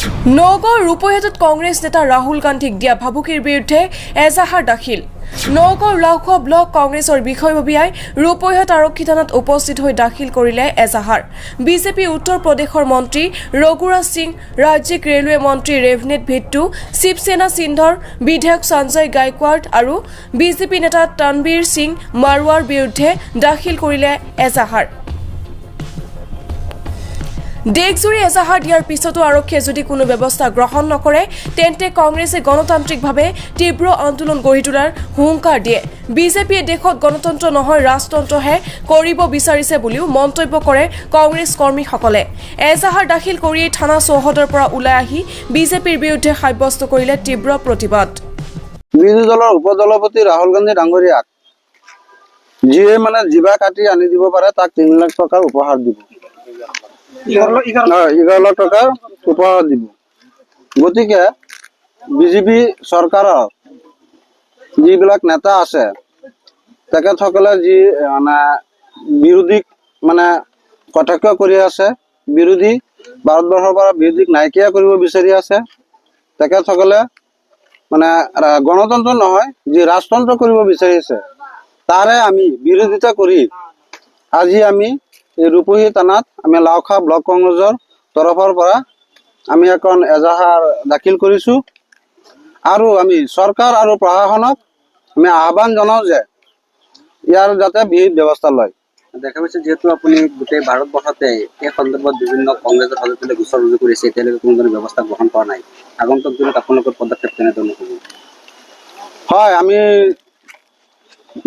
নগাঁৱৰ ৰূপহীহাটত কংগ্ৰেছ নেতা ৰাহুল গান্ধীক দিয়া ভাবুকিৰ বিৰুদ্ধে এজাহাৰ দাখিল। নগাঁৱৰ লাউখোৱা ব্লক কংগ্ৰেছৰ বিষয়ববীয়াই ৰূপহীহাট আৰক্ষী থানাত উপস্থিত হৈ দাখিল কৰিলে এজাহাৰ। বিজেপি উত্তৰ প্ৰদেশৰ মন্ত্ৰী ৰঘুৰাজ সিং, ৰাজ্যিক ৰেলৱে মন্ত্ৰী ৰেভনেট ভিট্টু, শিৱসেনা সিন্ধৰ বিধায়ক সঞ্জয় গায়কৱাড আৰু বিজেপি নেতা তনবীৰ সিং মাৰোৱাৰ বিৰুদ্ধে দাখিল কৰিলে এজাহাৰ। দেশজুৰি এজাহাৰ দিয়াৰ পিছতো আৰক্ষীয়ে যদি কোনো ব্যৱস্থা গ্ৰহণ নকৰে তেন্তে কংগ্ৰেছে গণতান্ত্ৰিকভাৱে তীব্ৰ আন্দোলন গঢ়ি তোলাৰ হুংকাৰ দিয়ে। বিজেপিয়ে দেশত গণতন্ত্ৰ নহয় ৰাজতন্ত্ৰহে কৰিব বিচাৰিছে বুলিও মন্তব্য কৰে কংগ্ৰেছ কৰ্মীসকলে। এজাহাৰ দাখিল কৰিয়েই থানা চৌহদৰ পৰা ওলাই আহি বিজেপিৰ বিৰুদ্ধে সাব্যস্ত কৰিলে তীব্ৰ প্ৰতিবাদ। বিৰোধী দলৰ উপদলপতি ৰাহুল গান্ধী ডাঙৰীয়াক যিয়ে জীৱা কাটি আনি দিব পাৰে তাক 3 লাখ টকাৰ উপহাৰ দিব। 11 লাখ টকা উপহাৰ দিব। গতিকে বিজেপি চৰকাৰৰ যিবিলাক নেতা আছে তেখেতসকলে যি বিৰোধীক কটাক্ষ কৰি আছে, বিৰোধী ভাৰতবৰ্ষৰ পৰা বিৰোধীক নাইকিয়া কৰিব বিচাৰি আছে, তেখেতসকলে গণতন্ত্ৰ নহয় যি ৰাজতন্ত্ৰ কৰিব বিচাৰিছে তাৰে আমি বিৰোধিতা কৰি আজি আমি এই ৰূপহী থানাত আমি লাউখোৱা ব্লক কংগ্ৰেছৰ তৰফৰ পৰা আমি এখন এজাহাৰ দাখিল কৰিছোঁ আৰু আমি চৰকাৰ আৰু প্ৰশাসনক আমি আহ্বান জনাওঁ যে ইয়াৰ যাতে বিহিত ব্যৱস্থা লয়। দেখা গৈছে যেহেতু আপুনি গোটেই ভাৰতবৰ্ষতে এই সন্দৰ্ভত বিভিন্ন কংগ্ৰেছৰ সদস্যলৈ গোচৰ ৰুজু কৰিছে, এতিয়ালৈকে কোনো ধৰণৰ ব্যৱস্থা গ্ৰহণ কৰা নাই। আগন্তুক দিনত আপোনালোকৰ পদক্ষেপ কেনেধৰণৰ হ'ব? হয়, আমি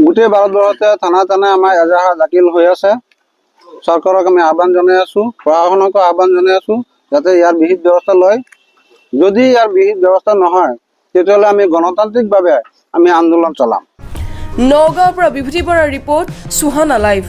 গোটেই ভাৰতবৰ্ষতে থানা আমাৰ এজাহাৰ দাখিল হৈ আছে। চৰকাৰক আমি আহ্বান জনাই আছোঁ, প্ৰশাসনকো আহ্বান জনাই আছোঁ যাতে ইয়াৰ বিহিত ব্যৱস্থা লয়। যদি ইয়াৰ বিহিত ব্যৱস্থা নহয় তেতিয়াহ'লে আমি গণতান্ত্ৰিকভাৱে আমি আন্দোলন চলাম। নগাঁৱৰ পৰা বিভূতি বৰাৰ ৰিপৰ্ট, সুহানা লাইভ।